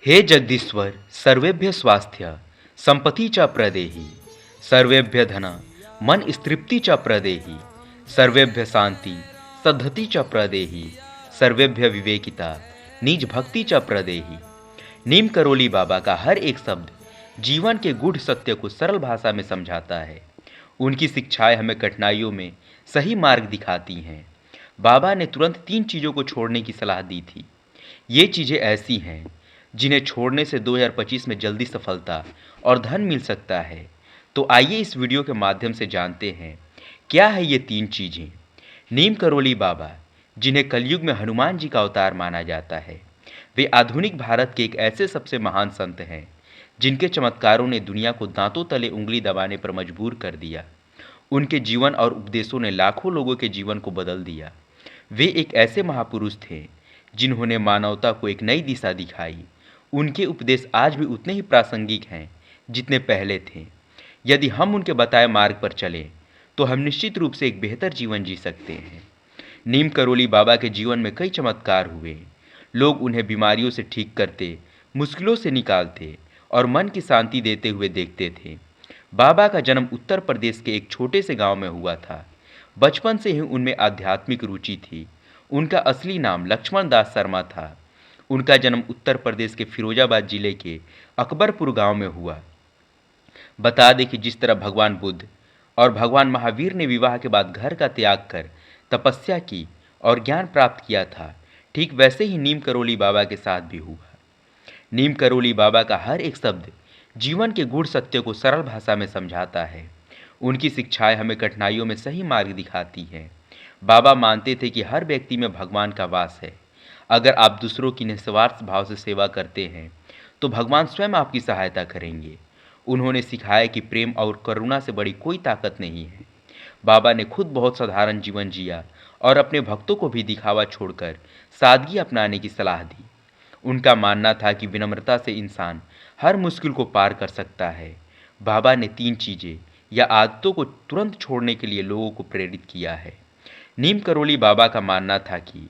हे जगदीश्वर सर्वेभ्य स्वास्थ्य संपत्ति च प्रदेहि सर्वेभ्य धन मन तृप्ति च प्रदेहि सर्वेभ्य शांति सद्धति च प्रदेहि सर्वेभ्य विवेकिता निज भक्ति च प्रदेहि। नीम करोली बाबा का हर एक शब्द जीवन के गूढ़ सत्य को सरल भाषा में समझाता है। उनकी शिक्षाएं हमें कठिनाइयों में सही मार्ग दिखाती हैं। बाबा ने तुरंत 3 चीज़ों को छोड़ने की सलाह दी थी। ये चीज़ें ऐसी हैं जिन्हें छोड़ने से 2025 में जल्दी सफलता और धन मिल सकता है। तो आइए इस वीडियो के माध्यम से जानते हैं क्या है ये 3 चीज़ें। नीम करोली बाबा, जिन्हें कलयुग में हनुमान जी का अवतार माना जाता है, वे आधुनिक भारत के एक ऐसे सबसे महान संत हैं जिनके चमत्कारों ने दुनिया को दांतों तले उंगली दबाने पर मजबूर कर दिया। उनके जीवन और उपदेशों ने लाखों लोगों के जीवन को बदल दिया। वे एक ऐसे महापुरुष थे जिन्होंने मानवता को एक नई दिशा दिखाई। उनके उपदेश आज भी उतने ही प्रासंगिक हैं जितने पहले थे। यदि हम उनके बताए मार्ग पर चलें तो हम निश्चित रूप से एक बेहतर जीवन जी सकते हैं। नीम करोली बाबा के जीवन में कई चमत्कार हुए। लोग उन्हें बीमारियों से ठीक करते, मुश्किलों से निकालते और मन की शांति देते हुए देखते थे। बाबा का जन्म उत्तर प्रदेश के एक छोटे से गांव में हुआ था। बचपन से ही उनमें आध्यात्मिक रुचि थी। उनका असली नाम लक्ष्मण दास शर्मा था। उनका जन्म उत्तर प्रदेश के फिरोजाबाद जिले के अकबरपुर गांव में हुआ। बता दें कि जिस तरह भगवान बुद्ध और भगवान महावीर ने विवाह के बाद घर का त्याग कर तपस्या की और ज्ञान प्राप्त किया था, ठीक वैसे ही नीम करोली बाबा के साथ भी हुआ। नीम करोली बाबा का हर एक शब्द जीवन के गूढ़ सत्य को सरल भाषा में समझाता है। उनकी शिक्षाएं हमें कठिनाइयों में सही मार्ग दिखाती हैं। बाबा मानते थे कि हर व्यक्ति में भगवान का वास है। अगर आप दूसरों की निस्वार्थ भाव से सेवा करते हैं तो भगवान स्वयं आपकी सहायता करेंगे। उन्होंने सिखाया कि प्रेम और करुणा से बड़ी कोई ताकत नहीं है। बाबा ने खुद बहुत साधारण जीवन जिया और अपने भक्तों को भी दिखावा छोड़कर सादगी अपनाने की सलाह दी। उनका मानना था कि विनम्रता से इंसान हर मुश्किल को पार कर सकता है। बाबा ने 3 चीज़ें या आदतों को तुरंत छोड़ने के लिए लोगों को प्रेरित किया है। नीम करोली बाबा का मानना था कि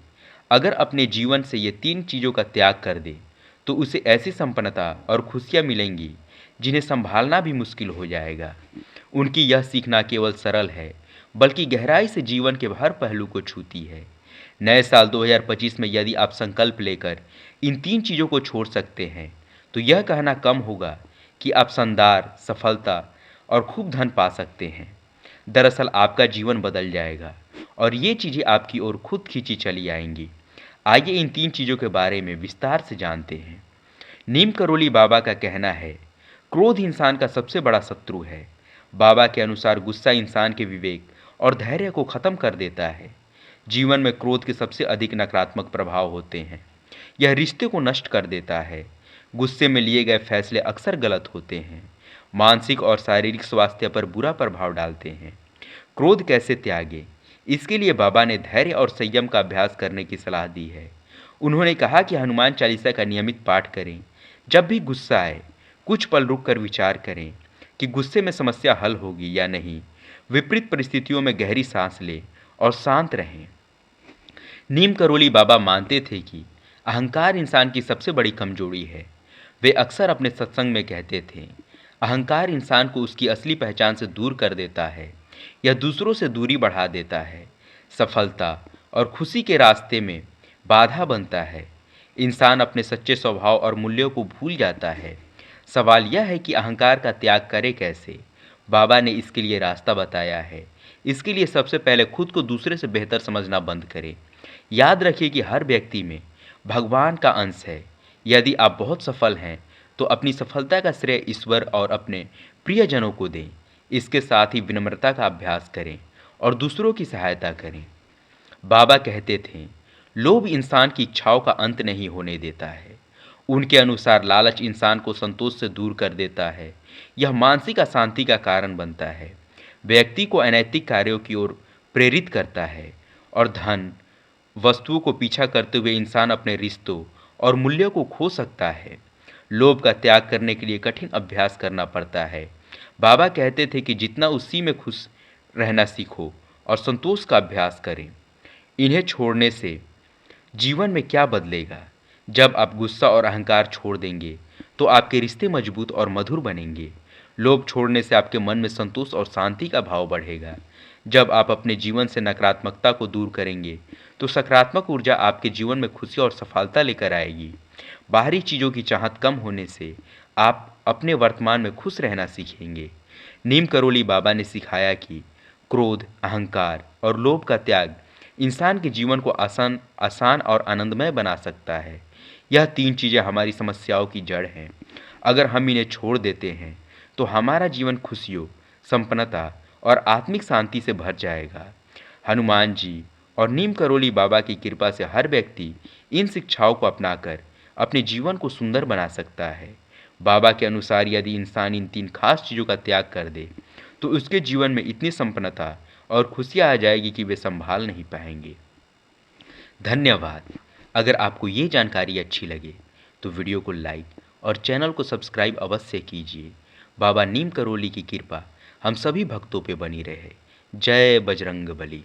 अगर अपने जीवन से ये 3 चीज़ों का त्याग कर दे तो उसे ऐसी संपन्नता और खुशियाँ मिलेंगी जिन्हें संभालना भी मुश्किल हो जाएगा। उनकी यह सीखना केवल सरल है बल्कि गहराई से जीवन के हर पहलू को छूती है। नए साल 2025 में यदि आप संकल्प लेकर इन 3 चीज़ों को छोड़ सकते हैं तो यह कहना कम होगा कि आप शानदार सफलता और खूब धन पा सकते हैं। दरअसल आपका जीवन बदल जाएगा और ये चीज़ें आपकी ओर खुद खींची चली आएंगी। आइए इन 3 चीज़ों के बारे में विस्तार से जानते हैं। नीम करोली बाबा का कहना है, क्रोध इंसान का सबसे बड़ा शत्रु है। बाबा के अनुसार गुस्सा इंसान के विवेक और धैर्य को खत्म कर देता है। जीवन में क्रोध के सबसे अधिक नकारात्मक प्रभाव होते हैं। यह रिश्ते को नष्ट कर देता है। गुस्से में लिए गए फैसले अक्सर गलत होते हैं, मानसिक और शारीरिक स्वास्थ्य पर बुरा प्रभाव डालते हैं। क्रोध कैसे त्यागे, इसके लिए बाबा ने धैर्य और संयम का अभ्यास करने की सलाह दी है। उन्होंने कहा कि हनुमान चालीसा का नियमित पाठ करें। जब भी गुस्सा आए कुछ पल रुक कर विचार करें कि गुस्से में समस्या हल होगी या नहीं। विपरीत परिस्थितियों में गहरी सांस लें और शांत रहें। नीम करोली बाबा मानते थे कि अहंकार इंसान की सबसे बड़ी कमजोरी है। वे अक्सर अपने सत्संग में कहते थे, अहंकार इंसान को उसकी असली पहचान से दूर कर देता है। यह दूसरों से दूरी बढ़ा देता है, सफलता और खुशी के रास्ते में बाधा बनता है। इंसान अपने सच्चे स्वभाव और मूल्यों को भूल जाता है। सवाल यह है कि अहंकार का त्याग करे कैसे। बाबा ने इसके लिए रास्ता बताया है। इसके लिए सबसे पहले खुद को दूसरे से बेहतर समझना बंद करें। याद रखिए कि हर व्यक्ति में भगवान का अंश है। यदि आप बहुत सफल हैं तो अपनी सफलता का श्रेय ईश्वर और अपने प्रियजनों को दें। इसके साथ ही विनम्रता का अभ्यास करें और दूसरों की सहायता करें। बाबा कहते थे, लोभ इंसान की इच्छाओं का अंत नहीं होने देता है। उनके अनुसार लालच इंसान को संतोष से दूर कर देता है। यह मानसिक अशांति का कारण बनता है, व्यक्ति को अनैतिक कार्यों की ओर प्रेरित करता है और धन वस्तुओं को पीछा करते हुए इंसान अपने रिश्तों और मूल्यों को खो सकता है। लोभ का त्याग करने के लिए कठिन अभ्यास करना पड़ता है। बाबा कहते थे कि जितना उसी में खुश रहना सीखो और संतोष का अभ्यास करें। इन्हें छोड़ने से जीवन में क्या बदलेगा। जब आप गुस्सा और अहंकार छोड़ देंगे तो आपके रिश्ते मजबूत और मधुर बनेंगे। लोभ छोड़ने से आपके मन में संतोष और शांति का भाव बढ़ेगा। जब आप अपने जीवन से नकारात्मकता को दूर करेंगे तो सकारात्मक ऊर्जा आपके जीवन में खुशी और सफलता लेकर आएगी। बाहरी चीज़ों की चाहत कम होने से आप अपने वर्तमान में खुश रहना सीखेंगे। नीम करोली बाबा ने सिखाया कि क्रोध, अहंकार और लोभ का त्याग इंसान के जीवन को आसान आसान और आनंदमय बना सकता है। यह तीन चीज़ें हमारी समस्याओं की जड़ हैं। अगर हम इन्हें छोड़ देते हैं तो हमारा जीवन खुशियों, संपन्नता और आत्मिक शांति से भर जाएगा। हनुमान जी और नीम करोली बाबा की कृपा से हर व्यक्ति इन शिक्षाओं को अपनाकर अपने जीवन को सुंदर बना सकता है। बाबा के अनुसार यदि इंसान इन तीन खास चीज़ों का त्याग कर दे तो उसके जीवन में इतनी संपन्नता और खुशियाँ आ जाएगी कि वे संभाल नहीं पाएंगे। धन्यवाद। अगर आपको ये जानकारी अच्छी लगे तो वीडियो को लाइक और चैनल को सब्सक्राइब अवश्य कीजिए। बाबा नीम करोली की कृपा हम सभी भक्तों पे बनी रहे। जय बजरंग बली।